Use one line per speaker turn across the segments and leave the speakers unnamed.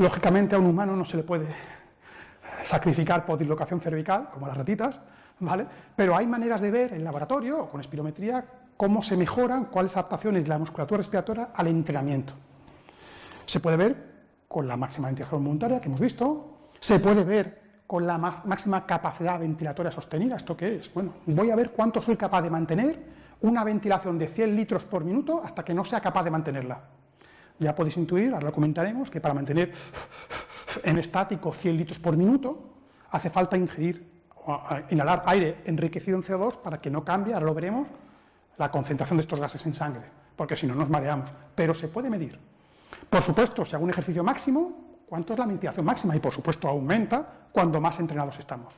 Lógicamente a un humano no se le puede sacrificar por dislocación cervical, como las ratitas, ¿vale? Pero hay maneras de ver en laboratorio o con espirometría cómo se mejoran, cuáles adaptaciones de la musculatura respiratoria al entrenamiento. Se puede ver con la máxima ventilación voluntaria que hemos visto, se puede ver con la máxima capacidad ventilatoria sostenida. ¿Esto qué es? Bueno, voy a ver cuánto soy capaz de mantener una ventilación de 100 litros por minuto hasta que no sea capaz de mantenerla. Ya podéis intuir, ahora lo comentaremos, que para mantener en estático 100 litros por minuto hace falta inhalar aire enriquecido en CO2 para que no cambie, ahora lo veremos, la concentración de estos gases en sangre, porque si no nos mareamos. Pero se puede medir. Por supuesto, si hago un ejercicio máximo, ¿cuánto es la ventilación máxima? Y por supuesto aumenta cuando más entrenados estamos.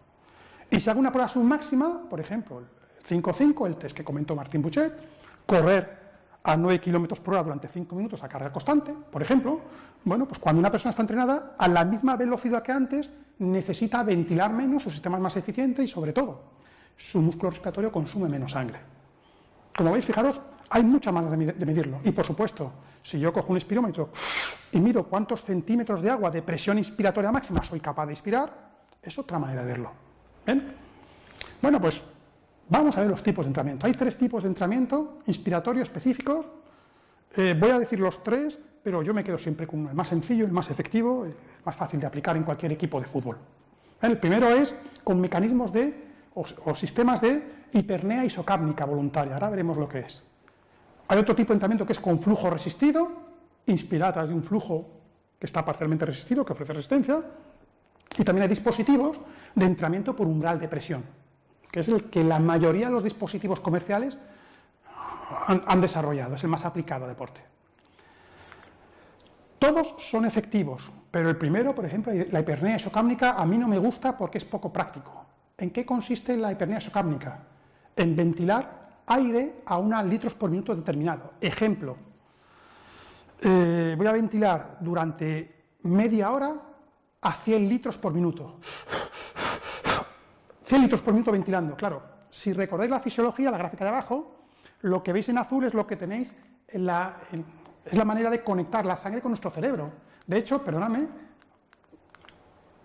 Y si hago una prueba submáxima, por ejemplo, el 5-5, el test que comentó Martín Buchet, correr a 9 km por hora durante 5 minutos a carga constante, por ejemplo, bueno, pues cuando una persona está entrenada, a la misma velocidad que antes, necesita ventilar menos, su sistema es más eficiente y, sobre todo, su músculo respiratorio consume menos sangre. Como veis, fijaros, hay muchas maneras de medirlo. Y, por supuesto, si yo cojo un espirómetro y miro cuántos centímetros de agua de presión inspiratoria máxima soy capaz de inspirar, es otra manera de verlo. ¿Ven? Bueno, pues vamos a ver los tipos de entrenamiento. Hay 3 tipos de entrenamiento inspiratorio específicos. Voy a decir los 3, pero yo me quedo siempre con uno, el más sencillo, el más efectivo, el más fácil de aplicar en cualquier equipo de fútbol. El primero es con mecanismos o sistemas de hipernea isocápnica voluntaria. Ahora veremos lo que es. Hay otro tipo de entrenamiento que es con flujo resistido, inspirar a través de un flujo que está parcialmente resistido, que ofrece resistencia. Y también hay dispositivos de entrenamiento por umbral de presión, que es el que la mayoría de los dispositivos comerciales han desarrollado, es el más aplicado a deporte. Todos son efectivos, pero el primero, por ejemplo, la hipernea isocápnica, a mí no me gusta porque es poco práctico. ¿En qué consiste la hipernea isocápnica? En ventilar aire a unos litros por minuto determinado. Ejemplo, voy a ventilar durante media hora a 100 litros por minuto. 100 litros por minuto ventilando, claro. Si recordáis la fisiología, la gráfica de abajo, lo que veis en azul es lo que tenéis es la manera de conectar la sangre con nuestro cerebro. De hecho, perdonadme,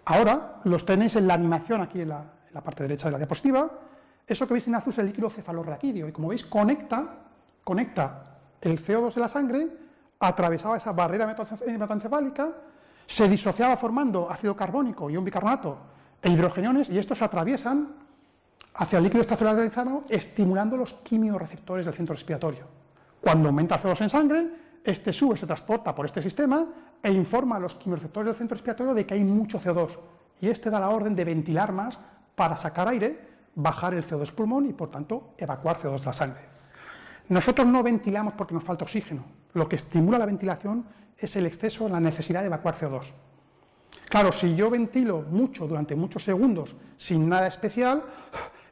ahora los tenéis en la animación aquí en la parte derecha de la diapositiva. Eso que veis en azul es el líquido cefalorraquídeo y, como veis, conecta el CO2 de la sangre, atravesaba esa barrera hematoencefálica, se disociaba formando ácido carbónico, ion bicarbonato e hidrogeniones, y estos se atraviesan hacia el líquido extracelarizado, estimulando los quimiorreceptores del centro respiratorio. Cuando aumenta el CO2 en sangre, este sube, se transporta por este sistema e informa a los quimiorreceptores del centro respiratorio de que hay mucho CO2, y este da la orden de ventilar más para sacar aire, bajar el CO2 pulmón y, por tanto, evacuar CO2 de la sangre. Nosotros no ventilamos porque nos falta oxígeno. Lo que estimula la ventilación es el exceso, la necesidad de evacuar CO2. Claro, si yo ventilo mucho durante muchos segundos sin nada especial,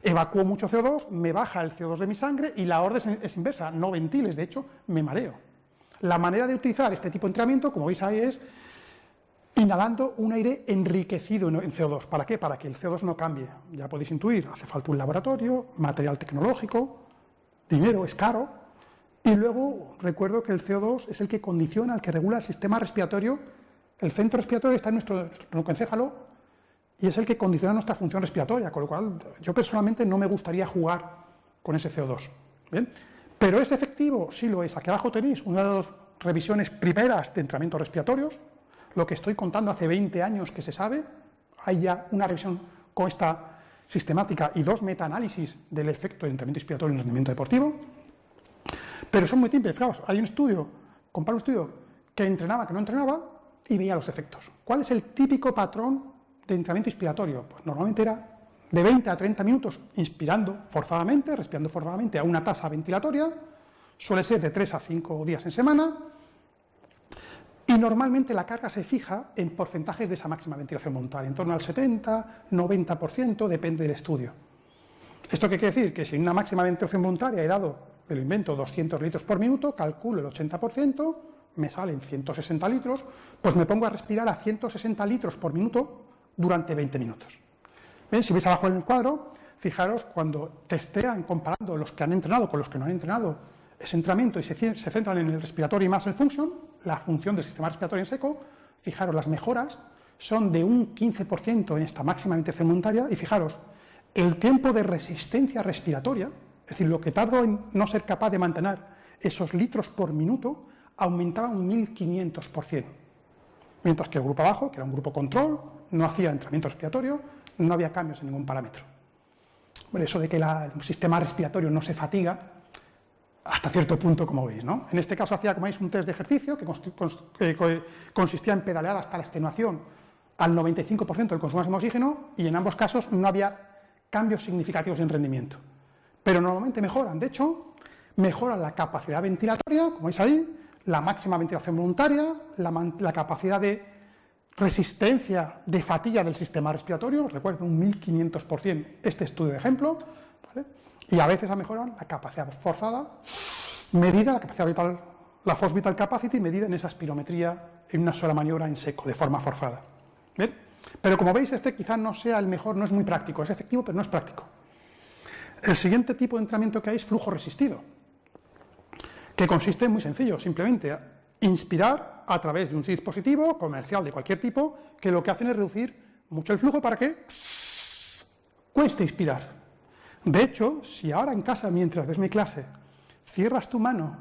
evacúo mucho CO2, me baja el CO2 de mi sangre y la orden es inversa, no ventiles, de hecho, me mareo. La manera de utilizar este tipo de entrenamiento, como veis ahí, es inhalando un aire enriquecido en CO2. ¿Para qué? Para que el CO2 no cambie. Ya podéis intuir, hace falta un laboratorio, material tecnológico, dinero, es caro. Y luego recuerdo que el CO2 es el que condiciona, el que regula el sistema respiratorio. El centro respiratorio está en nuestro troncoencéfalo y es el que condiciona nuestra función respiratoria, con lo cual yo personalmente no me gustaría jugar con ese CO2. ¿Bien? ¿Pero es efectivo? Sí lo es. Aquí abajo tenéis una de las revisiones primeras de entrenamientos respiratorios. Lo que estoy contando hace 20 años que se sabe. Hay ya una revisión con esta sistemática y 2 metaanálisis del efecto de entrenamiento respiratorio en el rendimiento deportivo. Pero son muy simples. Fijaos, hay un estudio, comparo un estudio que entrenaba, que no entrenaba, y veía los efectos. ¿Cuál es el típico patrón de entrenamiento inspiratorio? Pues normalmente era de 20 a 30 minutos inspirando forzadamente, respirando forzadamente a una tasa ventilatoria, suele ser de 3 a 5 días en semana, y normalmente la carga se fija en porcentajes de esa máxima ventilación voluntaria, en torno al 70, 90%, depende del estudio. ¿Esto qué quiere decir? Que si en una máxima ventilación voluntaria he dado, me lo invento, 200 litros por minuto, calculo el 80%, me salen 160 litros, pues me pongo a respirar a 160 litros por minuto durante 20 minutos. ¿Ven? Si veis abajo en el cuadro, fijaros cuando testean comparando los que han entrenado con los que no han entrenado ese entrenamiento y se centran en el respiratory muscle function, la función del sistema respiratorio en seco, fijaros, las mejoras son de un 15% en esta máxima ventilación voluntaria, y fijaros, el tiempo de resistencia respiratoria, es decir, lo que tardo en no ser capaz de mantener esos litros por minuto, aumentaba un 1500%. Mientras que el grupo abajo, que era un grupo control, no hacía entrenamiento respiratorio, no había cambios en ningún parámetro. Bueno, eso de que el sistema respiratorio no se fatiga, hasta cierto punto, como veis, ¿no? En este caso hacía, como veis, un test de ejercicio que consistía en pedalear hasta la extenuación al 95% del consumo máximo de oxígeno, y en ambos casos no había cambios significativos en rendimiento. Pero normalmente mejoran, de hecho, mejoran la capacidad ventilatoria, como veis ahí, la máxima ventilación voluntaria, la capacidad de resistencia de fatiga del sistema respiratorio, recuerden, un 1500% este estudio de ejemplo, ¿vale? Y a veces mejoran la capacidad forzada, medida, la capacidad vital, la force vital capacity, medida en esa espirometría en una sola maniobra en seco, de forma forzada. ¿Bien? Pero como veis, este quizás no sea el mejor, no es muy práctico, es efectivo, pero no es práctico. El siguiente tipo de entrenamiento que hay es flujo resistido, que consiste en muy sencillo, simplemente inspirar a través de un dispositivo comercial de cualquier tipo, que lo que hacen es reducir mucho el flujo para que cueste inspirar. De hecho, si ahora en casa, mientras ves mi clase, cierras tu mano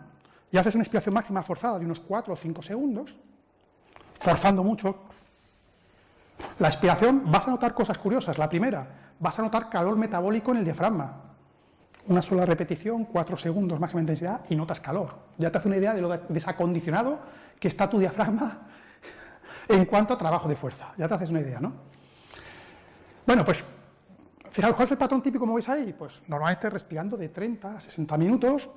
y haces una inspiración máxima forzada de unos 4 o 5 segundos, forzando mucho la expiración, vas a notar cosas curiosas. La primera, vas a notar calor metabólico en el diafragma. Una sola repetición, 4 segundos máxima intensidad, y notas calor. Ya te hace una idea de lo desacondicionado que está tu diafragma en cuanto a trabajo de fuerza. Ya te haces una idea, ¿no? Bueno, pues, fijaos, ¿cuál es el patrón típico, como veis ahí? Pues normalmente respirando de 30 a 60 minutos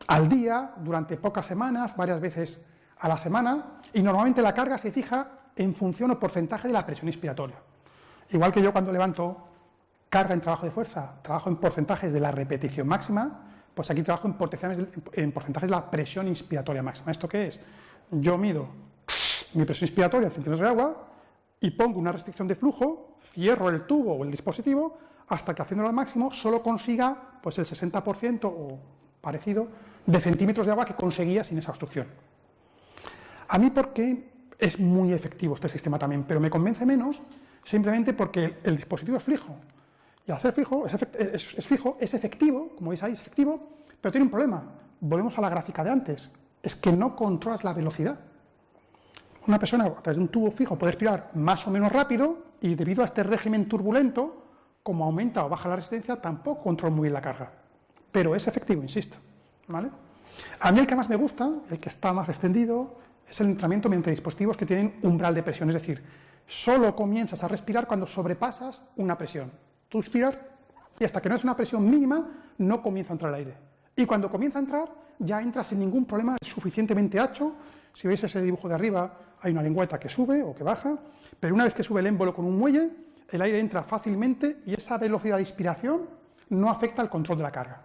al día, durante pocas semanas, varias veces a la semana, y normalmente la carga se fija en función o porcentaje de la presión inspiratoria. Igual que yo cuando levanto carga en trabajo de fuerza, trabajo en porcentajes de la repetición máxima, pues aquí trabajo en porcentajes de la presión inspiratoria máxima. ¿Esto qué es? Yo mido mi presión inspiratoria en centímetros de agua y pongo una restricción de flujo, cierro el tubo o el dispositivo hasta que, haciéndolo al máximo, solo consiga pues el 60% o parecido de centímetros de agua que conseguía sin esa obstrucción. A mí, porque es muy efectivo este sistema también, pero me convence menos simplemente porque el dispositivo es fijo. Y al ser fijo, es efectivo, como veis ahí, es efectivo, pero tiene un problema. Volvemos a la gráfica de antes. Es que no controlas la velocidad. Una persona a través de un tubo fijo puede respirar más o menos rápido, y debido a este régimen turbulento, como aumenta o baja la resistencia, tampoco controla muy bien la carga. Pero es efectivo, insisto, ¿vale? A mí el que más me gusta, el que está más extendido, es el entrenamiento mediante dispositivos que tienen umbral de presión. Es decir, solo comienzas a respirar cuando sobrepasas una presión. Tú inspiras y hasta que no es una presión mínima no comienza a entrar el aire. Y cuando comienza a entrar ya entra sin ningún problema, es suficientemente ancho. Si veis ese dibujo de arriba, hay una lengüeta que sube o que baja, pero una vez que sube el émbolo con un muelle, el aire entra fácilmente y esa velocidad de inspiración no afecta al control de la carga.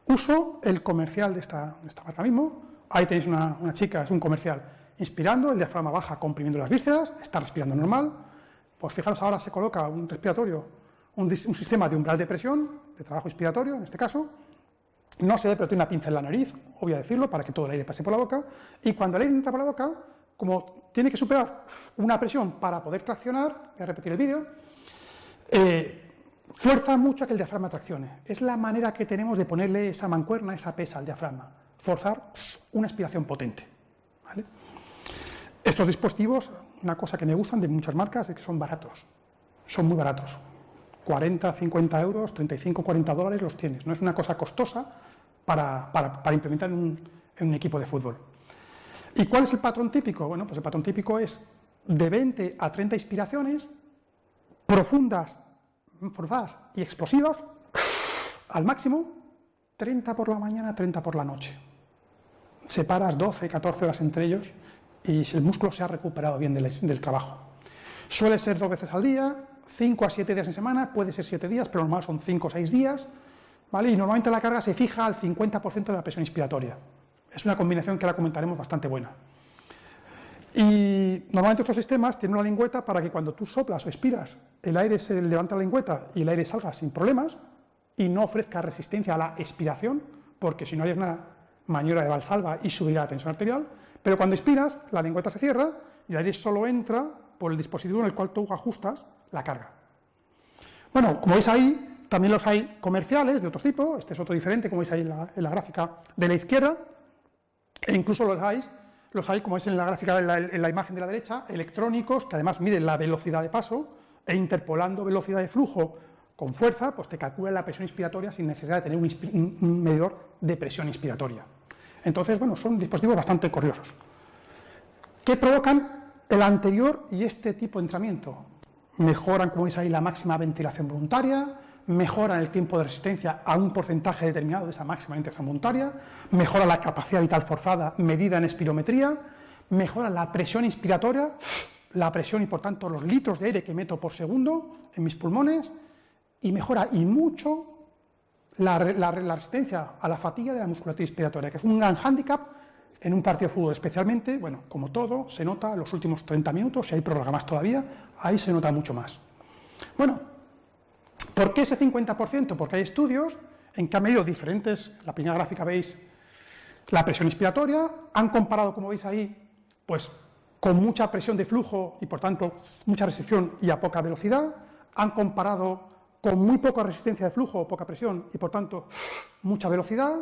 Uso el comercial de esta marca mismo. Ahí tenéis una chica, es un comercial, inspirando, el diafragma baja comprimiendo las vísceras, está respirando normal. Pues fijaros, ahora se coloca un respiratorio, un sistema de umbral de presión, de trabajo inspiratorio en este caso. No se ve, pero tiene una pinza en la nariz, obvio decirlo, para que todo el aire pase por la boca. Y cuando el aire entra por la boca, como tiene que superar una presión para poder traccionar, voy a repetir el vídeo, fuerza mucho a que el diafragma traccione. Es la manera que tenemos de ponerle esa mancuerna, esa pesa al diafragma. Forzar una expiración potente, ¿vale? Estos dispositivos, una cosa que me gustan de muchas marcas es que son baratos. Son muy baratos. 40, 50 euros, 35, 40 dólares los tienes. No es una cosa costosa para implementar en un equipo de fútbol. ¿Y cuál es el patrón típico? Bueno, pues el patrón típico es de 20 a 30 inspiraciones profundas, forzadas y explosivas al máximo, 30 por la mañana, 30 por la noche. Separas 12, 14 horas entre ellos y el músculo se ha recuperado bien del trabajo. Suele ser 2 veces al día, 5 a 7 días en semana, puede ser 7 días, pero normal son 5 o 6 días, ¿vale? Y normalmente la carga se fija al 50% de la presión inspiratoria. Es una combinación que ahora comentaremos bastante buena. Y normalmente estos sistemas tienen una lengüeta para que cuando tú soplas o expiras, el aire se levanta la lengüeta y el aire salga sin problemas y no ofrezca resistencia a la expiración, porque si no harías una maniobra de valsalva y subiría la tensión arterial. Pero cuando expiras, la lengüeta se cierra y el aire solo entra por el dispositivo en el cual tú ajustas la carga. Bueno, como veis ahí, también los hay comerciales de otro tipo, este es otro diferente, como veis ahí en la gráfica de la izquierda, e incluso los hay, como veis en la gráfica en la imagen de la derecha, electrónicos, que además miden la velocidad de paso, e interpolando velocidad de flujo con fuerza, pues te calcula la presión inspiratoria sin necesidad de tener un medidor de presión inspiratoria. Entonces, bueno, son dispositivos bastante curiosos, que provocan el anterior y este tipo de entrenamiento. Mejoran, como veis ahí, la máxima ventilación voluntaria, mejoran el tiempo de resistencia a un porcentaje determinado de esa máxima ventilación voluntaria, mejora la capacidad vital forzada medida en espirometría, mejora la presión inspiratoria, la presión y por tanto los litros de aire que meto por segundo en mis pulmones, y mejora y mucho la resistencia a la fatiga de la musculatura inspiratoria, que es un gran hándicap en un partido de fútbol especialmente. Bueno, como todo, se nota los últimos 30 minutos, si hay prórroga más todavía, ahí se nota mucho más. Bueno, ¿por qué ese 50%? Porque hay estudios en que han medido diferentes, la primera gráfica veis la presión inspiratoria, han comparado, como veis ahí, pues con mucha presión de flujo y por tanto mucha restricción y a poca velocidad, han comparado con muy poca resistencia de flujo, poca presión y por tanto mucha velocidad,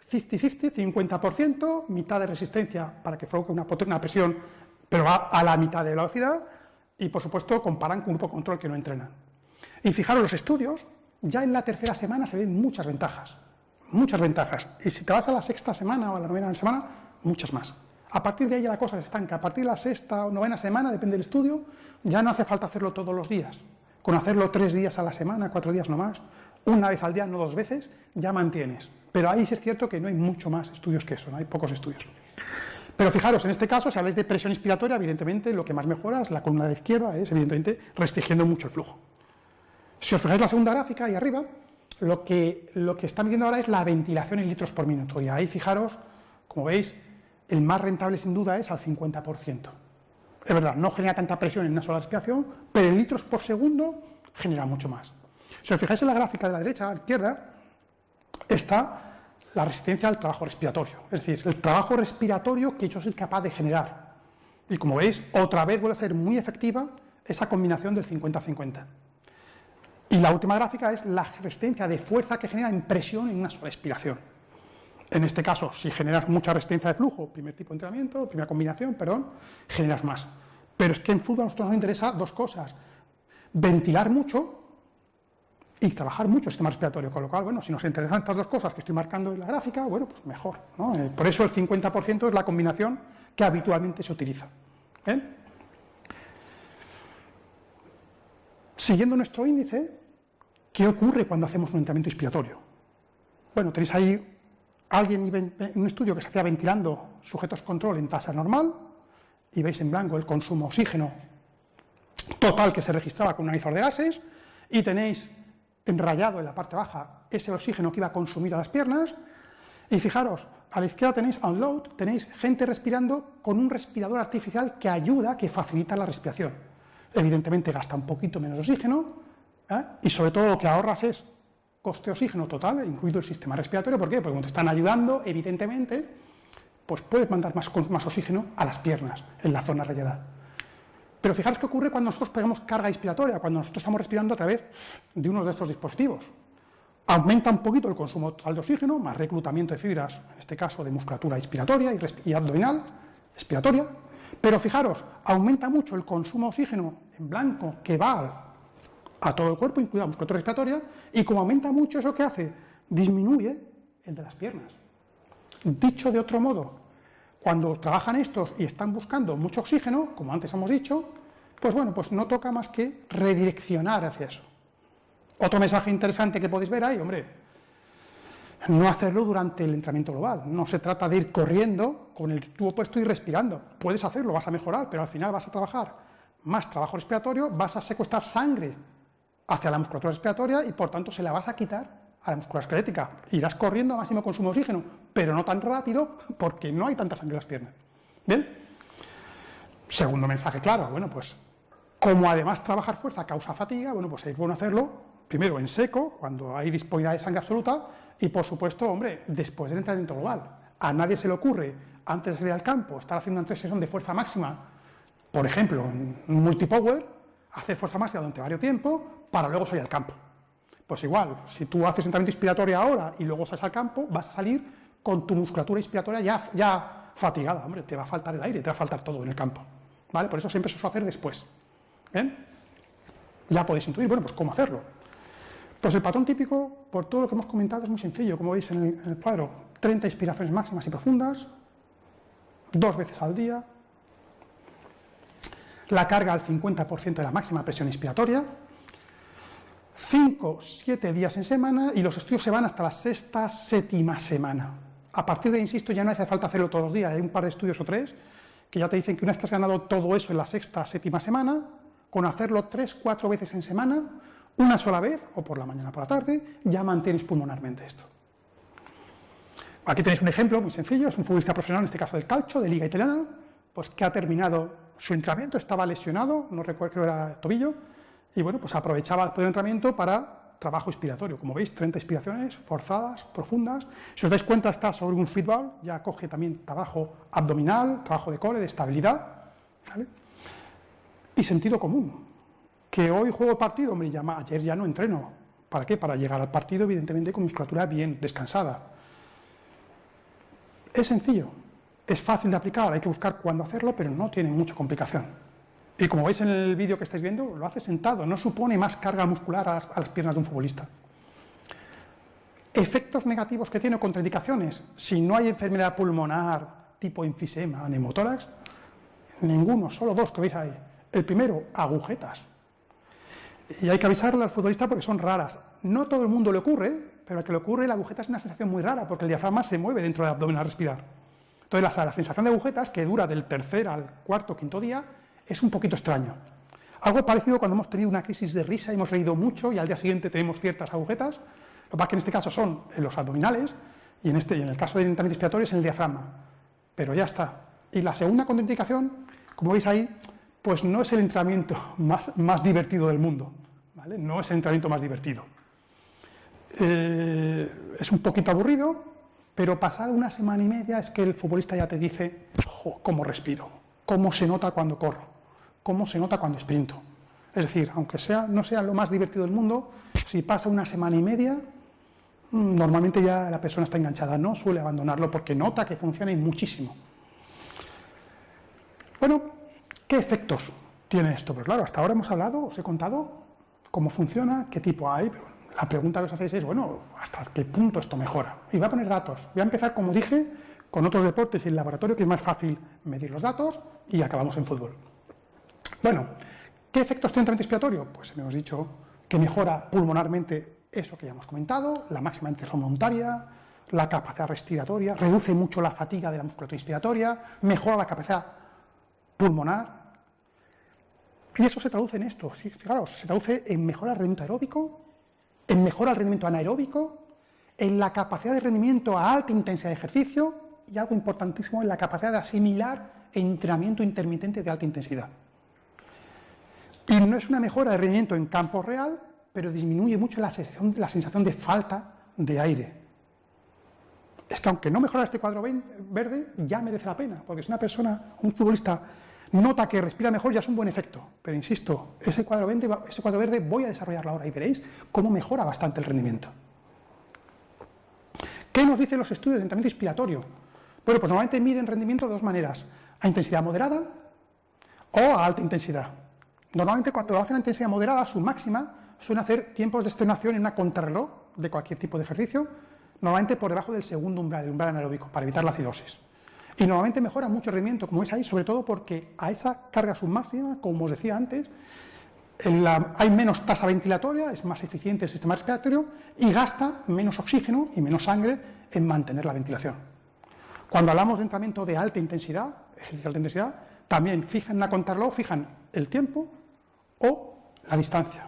50-50, 50%, mitad de resistencia para que provoque una presión, pero a la mitad de velocidad, y por supuesto comparan con un grupo control que no entrenan. Y fijaros, los estudios, ya en la tercera semana se ven muchas ventajas, y si te vas a la sexta semana o a la novena semana, muchas más. A partir de ahí ya la cosa se estanca, a partir de la sexta o novena semana, depende del estudio, ya no hace falta hacerlo todos los días. Con hacerlo 3 días a la semana, 4 días no más, una vez al día, no 2 veces, ya mantienes. Pero ahí sí es cierto que no hay mucho más estudios que eso, no hay pocos estudios. Pero fijaros, en este caso, si habláis de presión inspiratoria, evidentemente lo que más mejora es la columna de izquierda, es evidentemente restringiendo mucho el flujo. Si os fijáis la segunda gráfica ahí arriba, lo que están viendo ahora es la ventilación en litros por minuto. Y ahí fijaros, como veis, el más rentable sin duda es al 50%. Es verdad, no genera tanta presión en una sola respiración, pero en litros por segundo genera mucho más. Si os fijáis en la gráfica de la derecha a la izquierda, está la resistencia al trabajo respiratorio, es decir, el trabajo respiratorio que yo soy capaz de generar. Y como veis, otra vez vuelve a ser muy efectiva esa combinación del 50-50. Y la última gráfica es la resistencia de fuerza que genera en presión en una sola respiración. En este caso, si generas mucha resistencia de flujo, primer tipo de entrenamiento, primera combinación, perdón, generas más. Pero es que en fútbol a nosotros nos interesa dos cosas: ventilar mucho y trabajar mucho el sistema respiratorio, con lo cual, bueno, si nos interesan estas dos cosas que estoy marcando en la gráfica, bueno, pues mejor, ¿no? Por eso el 50% es la combinación que habitualmente se utiliza. ¿Bien? Siguiendo nuestro índice, ¿qué ocurre cuando hacemos un entrenamiento inspiratorio? Bueno, tenéis ahí un estudio que se hacía ventilando sujetos control en tasa normal, y veis en blanco el consumo de oxígeno total que se registraba con un analizador de gases, y tenéis en rayado en la parte baja ese oxígeno que iba a consumir a las piernas, y fijaros, a la izquierda tenéis unload, tenéis gente respirando con un respirador artificial que ayuda, que facilita la respiración. Evidentemente gasta un poquito menos oxígeno, y sobre todo lo que ahorras es coste de oxígeno total, incluido el sistema respiratorio. ¿Por qué? Porque como te están ayudando, evidentemente, pues puedes mandar más oxígeno a las piernas, en la zona rayada. Pero fijaros qué ocurre cuando nosotros pegamos carga inspiratoria, cuando nosotros estamos respirando a través de uno de estos dispositivos. Aumenta un poquito el consumo total de oxígeno, más reclutamiento de fibras, en este caso de musculatura inspiratoria y abdominal, expiratoria. Pero fijaros, aumenta mucho el consumo de oxígeno en blanco que va a todo el cuerpo, incluida la musculatura respiratoria, y como aumenta mucho, ¿eso qué hace? Disminuye el de las piernas. Dicho de otro modo, cuando trabajan estos y están buscando mucho oxígeno, como antes hemos dicho, pues bueno, pues no toca más que redireccionar hacia eso. Otro mensaje interesante que podéis ver ahí, hombre, no hacerlo durante el entrenamiento global. No se trata de ir corriendo con el tubo puesto y respirando. Puedes hacerlo, vas a mejorar, pero al final vas a trabajar más trabajo respiratorio, vas a secuestrar sangre hacia la musculatura respiratoria y por tanto se la vas a quitar a la musculatura esquelética. Irás corriendo a máximo consumo de oxígeno, pero no tan rápido porque no hay tanta sangre en las piernas. ¿Bien? Segundo mensaje claro, bueno, pues como además trabajar fuerza causa fatiga, bueno, pues es bueno hacerlo primero en seco, cuando hay disponibilidad de sangre absoluta, y por supuesto, hombre, después del entrenamiento global. A nadie se le ocurre, antes de salir al campo, estar haciendo una sesión de fuerza máxima por ejemplo, en un multipower, hacer fuerza máxima durante varios tiempo para luego salir al campo. Pues igual, si tú haces entrenamiento inspiratorio ahora y luego sales al campo, vas a salir con tu musculatura inspiratoria ya fatigada. Hombre, te va a faltar el aire, te va a faltar todo en el campo, ¿vale? Por eso siempre se suele hacer después. ¿Bien? Ya podéis intuir, bueno, pues cómo hacerlo. Pues el patrón típico, por todo lo que hemos comentado, es muy sencillo, como veis en el cuadro. 30 inspiraciones máximas y profundas, 2 veces al día, la carga al 50% de la máxima presión inspiratoria, 5-7 días en semana, y los estudios se van hasta la 6ª, 7ª semana. A partir de ahí, insisto, ya no hace falta hacerlo todos los días, hay un par de estudios o 3 que ya te dicen que una vez que has ganado todo eso en la 6ª, 7ª semana, con hacerlo 3-4 veces en semana, una sola vez, o por la mañana o por la tarde, ya mantienes pulmonarmente esto. Aquí tenéis un ejemplo muy sencillo, es un futbolista profesional, en este caso del calcio, de Liga Italiana, pues que ha terminado su entrenamiento, estaba lesionado, no recuerdo, creo que era tobillo, y bueno, pues aprovechaba después del entrenamiento para trabajo inspiratorio. Como veis, 30 inspiraciones forzadas, profundas. Si os dais cuenta, está sobre un fútbol, ya coge también trabajo abdominal, trabajo de core, de estabilidad, ¿vale? Y sentido común. Que hoy juego el partido, hombre, ayer ya no entreno. ¿Para qué? Para llegar al partido, evidentemente, con musculatura bien descansada. Es sencillo, es fácil de aplicar, hay que buscar cuándo hacerlo, pero no tiene mucha complicación. Y como veis en el vídeo que estáis viendo, lo hace sentado, no supone más carga muscular a las piernas de un futbolista. Efectos negativos que tiene o contraindicaciones, si no hay enfermedad pulmonar tipo enfisema, neumotórax, ninguno, solo 2 que veis ahí. El primero, agujetas. Y hay que avisarle al futbolista porque son raras. No todo el mundo le ocurre, pero al que le ocurre la agujeta es una sensación muy rara porque el diafragma se mueve dentro del abdomen al respirar. Entonces la sensación de agujetas, que dura del 3.er al 4.º, 5.º día, es un poquito extraño. Algo parecido cuando hemos tenido una crisis de risa y hemos reído mucho y al día siguiente tenemos ciertas agujetas. Lo que pasa es que en este caso son en los abdominales y en el caso del entrenamiento inspiratorio es en el diafragma. Pero ya está. Y la segunda contraindicación, como veis ahí, pues no es el entrenamiento más divertido del mundo, ¿vale? No es el entrenamiento más divertido. Es un poquito aburrido, pero pasada una semana y media es que el futbolista ya te dice, ¡jo, cómo respiro! ¿Cómo se nota cuando corro? ¿Cómo se nota cuando sprinto? Es decir, aunque no sea lo más divertido del mundo, si pasa una semana y media, normalmente ya la persona está enganchada, no suele abandonarlo porque nota que funciona y muchísimo. Bueno, ¿qué efectos tiene esto? Pues claro, hasta ahora hemos hablado, os he contado cómo funciona, qué tipo hay, pero la pregunta que os hacéis es, bueno, ¿hasta qué punto esto mejora? Y voy a poner datos. Voy a empezar, como dije, con otros deportes y el laboratorio, que es más fácil medir los datos, y acabamos en fútbol. Bueno, ¿qué efectos tiene el tratamiento inspiratorio? Pues hemos dicho que mejora pulmonarmente eso que ya hemos comentado, la máxima ventilación voluntaria, la capacidad respiratoria, reduce mucho la fatiga de la musculatura inspiratoria, mejora la capacidad pulmonar. Y eso se traduce en esto, sí, fijaros, se traduce en mejora del rendimiento aeróbico, en mejora del rendimiento anaeróbico, en la capacidad de rendimiento a alta intensidad de ejercicio y algo importantísimo, en la capacidad de asimilar entrenamiento intermitente de alta intensidad. Y no es una mejora de rendimiento en campo real, pero disminuye mucho la sensación de falta de aire. Es que aunque no mejora este cuadro verde, ya merece la pena, porque si una persona, un futbolista, nota que respira mejor, ya es un buen efecto. Pero insisto, ese cuadro verde voy a desarrollarlo ahora y veréis cómo mejora bastante el rendimiento. ¿Qué nos dicen los estudios de entrenamiento inspiratorio? Bueno, pues normalmente miden rendimiento de 2 maneras, a intensidad moderada o a alta intensidad. Normalmente cuando hacen a intensidad moderada, su máxima, suelen hacer tiempos de extenuación en una contrarreloj de cualquier tipo de ejercicio, normalmente por debajo del segundo umbral, el umbral anaeróbico, para evitar la acidosis. Y normalmente mejora mucho el rendimiento, como veis ahí, sobre todo porque a esa carga submáxima, como os decía antes, hay menos tasa ventilatoria, es más eficiente el sistema respiratorio y gasta menos oxígeno y menos sangre en mantener la ventilación. Cuando hablamos de entrenamiento de alta intensidad, ejercicio de alta intensidad, también fijan la contrarreloj, fijan el tiempo o la distancia.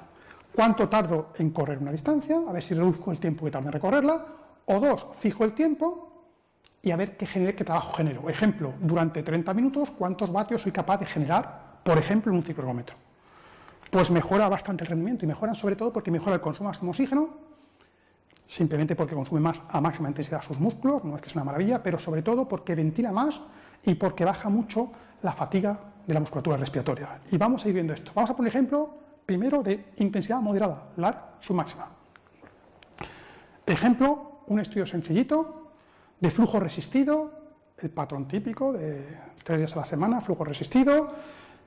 ¿Cuánto tardo en correr una distancia? A ver si reduzco el tiempo que tardo en recorrerla. O 2, fijo el tiempo y a ver qué trabajo genero. Ejemplo, durante 30 minutos, ¿cuántos vatios soy capaz de generar, por ejemplo, en un cicloergómetro? Pues mejora bastante el rendimiento y mejoran sobre todo porque mejora el consumo máximo de oxígeno, simplemente porque consume más a máxima intensidad sus músculos, no es que es una maravilla, pero sobre todo porque ventila más y porque baja mucho la fatiga de la musculatura respiratoria. Y vamos a ir viendo esto. Vamos a poner ejemplo primero de intensidad moderada, LAR submáxima. Ejemplo, un estudio sencillito de flujo resistido, el patrón típico de 3 días a la semana, flujo resistido,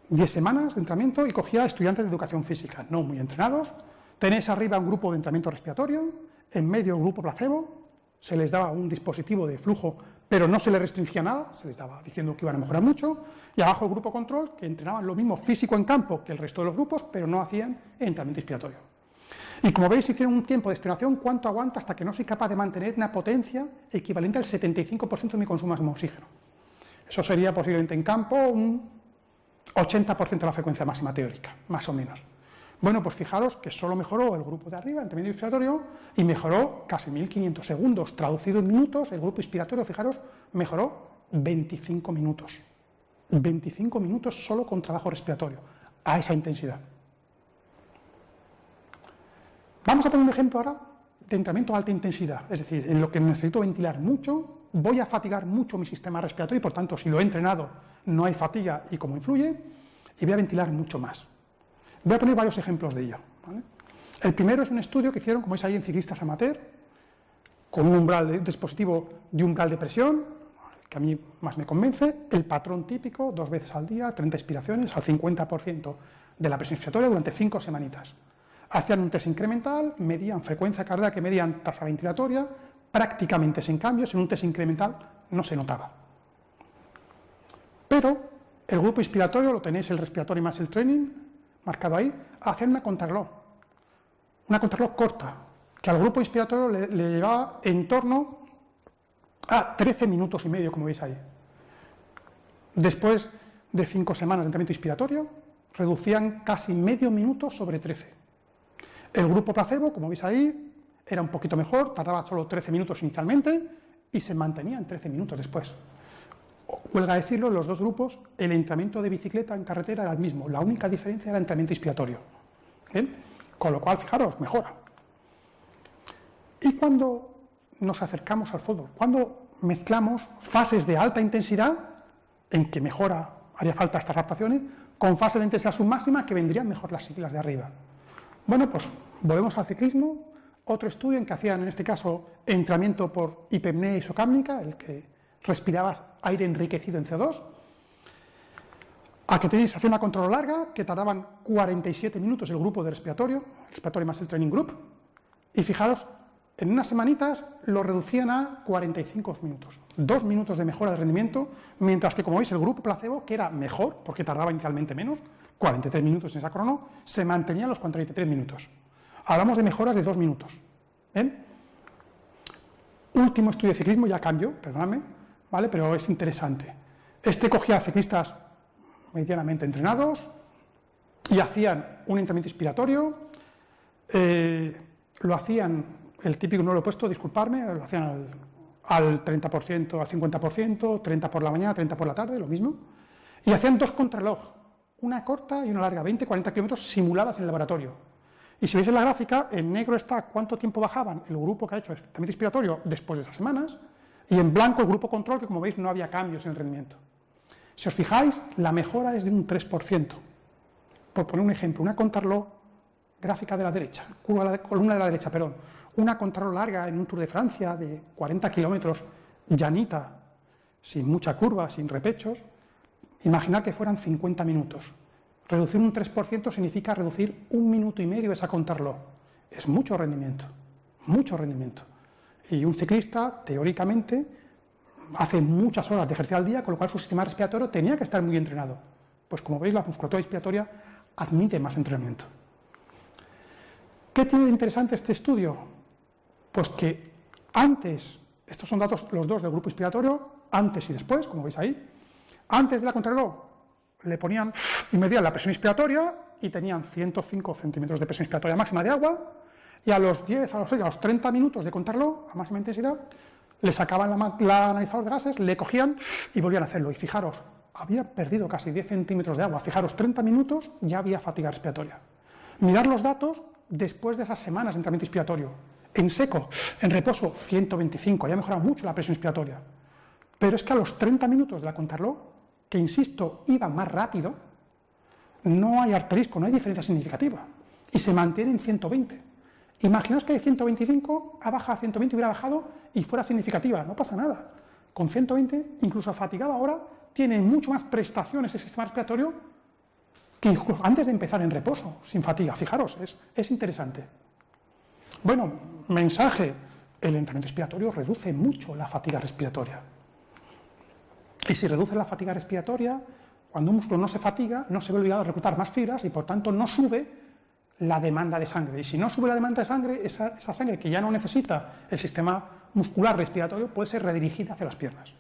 10 semanas de entrenamiento, y cogía estudiantes de educación física, no muy entrenados. Tenéis arriba un grupo de entrenamiento respiratorio, en medio un grupo placebo, se les daba un dispositivo de flujo, pero no se les restringía nada, se les daba diciendo que iban a mejorar mucho, y abajo el grupo control, que entrenaban lo mismo físico en campo que el resto de los grupos, pero no hacían entrenamiento inspiratorio. Y como veis, hicieron un tiempo de estimación, cuánto aguanta hasta que no soy capaz de mantener una potencia equivalente al 75% de mi consumo de oxígeno. Eso sería posiblemente en campo un 80% de la frecuencia máxima teórica, más o menos. Bueno, pues fijaros que solo mejoró el grupo de arriba, entrenamiento inspiratorio, y mejoró casi 1500 segundos. Traducido en minutos, el grupo inspiratorio, fijaros, mejoró 25 minutos. 25 minutos solo con trabajo respiratorio, a esa intensidad. Vamos a poner un ejemplo ahora de entrenamiento a alta intensidad, es decir, en lo que necesito ventilar mucho, voy a fatigar mucho mi sistema respiratorio y por tanto, si lo he entrenado, no hay fatiga y cómo influye, y voy a ventilar mucho más. Voy a poner varios ejemplos de ello, ¿vale? El primero es un estudio que hicieron, como veis ahí, en ciclistas amateur, con un dispositivo de umbral de presión, que a mí más me convence, el patrón típico, 2 veces al día, 30 expiraciones, al 50% de la presión expiratoria durante 5 semanitas. Hacían un test incremental, medían frecuencia cardíaca, medían tasa ventilatoria, prácticamente sin cambios, en un test incremental no se notaba. Pero el grupo inspiratorio, lo tenéis el respiratory muscle training, marcado ahí, hacían una contrarreloj corta, que al grupo inspiratorio le llevaba en torno a 13 minutos y medio, como veis ahí. Después de 5 semanas de entrenamiento inspiratorio, reducían casi medio minuto sobre 13. El grupo placebo, como veis ahí, era un poquito mejor, tardaba solo 13 minutos inicialmente y se mantenía en 13 minutos después. Huelga decirlo, los dos grupos, el entrenamiento de bicicleta en carretera era el mismo, la única diferencia era el entrenamiento inspiratorio. ¿Bien? Con lo cual, fijaros, mejora. Y cuando nos acercamos al fútbol, cuando mezclamos fases de alta intensidad, en que mejora, haría falta estas adaptaciones, con fases de intensidad submáxima que vendrían mejor las siglas de arriba. Bueno, pues volvemos al ciclismo, otro estudio en que hacían, en este caso, entrenamiento por hipopnea isocápnica, el que respirabas aire enriquecido en CO2, a que tenéis hacía una control larga, que tardaban 47 minutos el grupo de respiratorio, Respiratory Muscle Training Group, y fijaros, en unas semanitas lo reducían a 45 minutos, 2 minutos de mejora de rendimiento, mientras que, como veis, el grupo placebo, que era mejor, porque tardaba inicialmente menos, 43 minutos en esa crono, se mantenía a los 43 minutos. Hablamos de mejoras de 2 minutos. ¿Bien? Último estudio de ciclismo, ya cambio, perdóname, ¿vale? Pero es interesante. Este cogía a ciclistas medianamente entrenados y hacían un entrenamiento inspiratorio, lo hacían, el típico no lo he puesto, disculparme, lo hacían al 30%, al 50%, 30 por la mañana, 30 por la tarde, lo mismo, y hacían 2 contrarreloj, una corta y una larga, 20-40 kilómetros simuladas en el laboratorio. Y si veis en la gráfica, en negro está cuánto tiempo bajaban el grupo que ha hecho entrenamiento inspiratorio después de esas semanas, y en blanco el grupo control, que como veis no había cambios en el rendimiento. Si os fijáis, la mejora es de un 3%. Por poner un ejemplo, una contrarreloj gráfica de la derecha, columna de la derecha, perdón, una contrarreloj larga en un Tour de Francia de 40 kilómetros, llanita, sin mucha curva, sin repechos, imaginar que fueran 50 minutos. Reducir un 3% significa reducir 1,5 minutos esa contrarreloj. Es mucho rendimiento, mucho rendimiento. Y un ciclista, teóricamente, hace muchas horas de ejercicio al día, con lo cual su sistema respiratorio tenía que estar muy entrenado. Pues como veis, la musculatura respiratoria admite más entrenamiento. ¿Qué tiene de interesante este estudio? Pues que antes, estos son datos los dos del grupo inspiratorio, antes y después, como veis ahí, antes de la contrarreloj le ponían y medían la presión inspiratoria y tenían 105 centímetros de presión inspiratoria máxima de agua, y a los 10, a los 30 minutos de contrarreloj, a máxima intensidad, le sacaban la analizador de gases, le cogían y volvían a hacerlo. Y fijaros, había perdido casi 10 centímetros de agua. Fijaros, 30 minutos ya había fatiga respiratoria. Mirad los datos después de esas semanas de entrenamiento inspiratorio. En seco, en reposo, 125, ya ha mejorado mucho la presión inspiratoria. Pero es que a los 30 minutos de la contrarreloj que, insisto, iba más rápido, no hay asterisco, no hay diferencia significativa, y se mantiene en 120. Imaginaos que de 125 ha bajado a 120, hubiera bajado y fuera significativa, no pasa nada. Con 120, incluso fatigado ahora, tiene mucho más prestaciones el sistema respiratorio que incluso antes de empezar en reposo, sin fatiga. Fijaros, es interesante. Bueno, mensaje, el entrenamiento respiratorio reduce mucho la fatiga respiratoria. Y si reduce la fatiga respiratoria, cuando un músculo no se fatiga, no se ve obligado a reclutar más fibras y por tanto no sube la demanda de sangre. Y si no sube la demanda de sangre, esa sangre que ya no necesita el sistema muscular respiratorio puede ser redirigida hacia las piernas.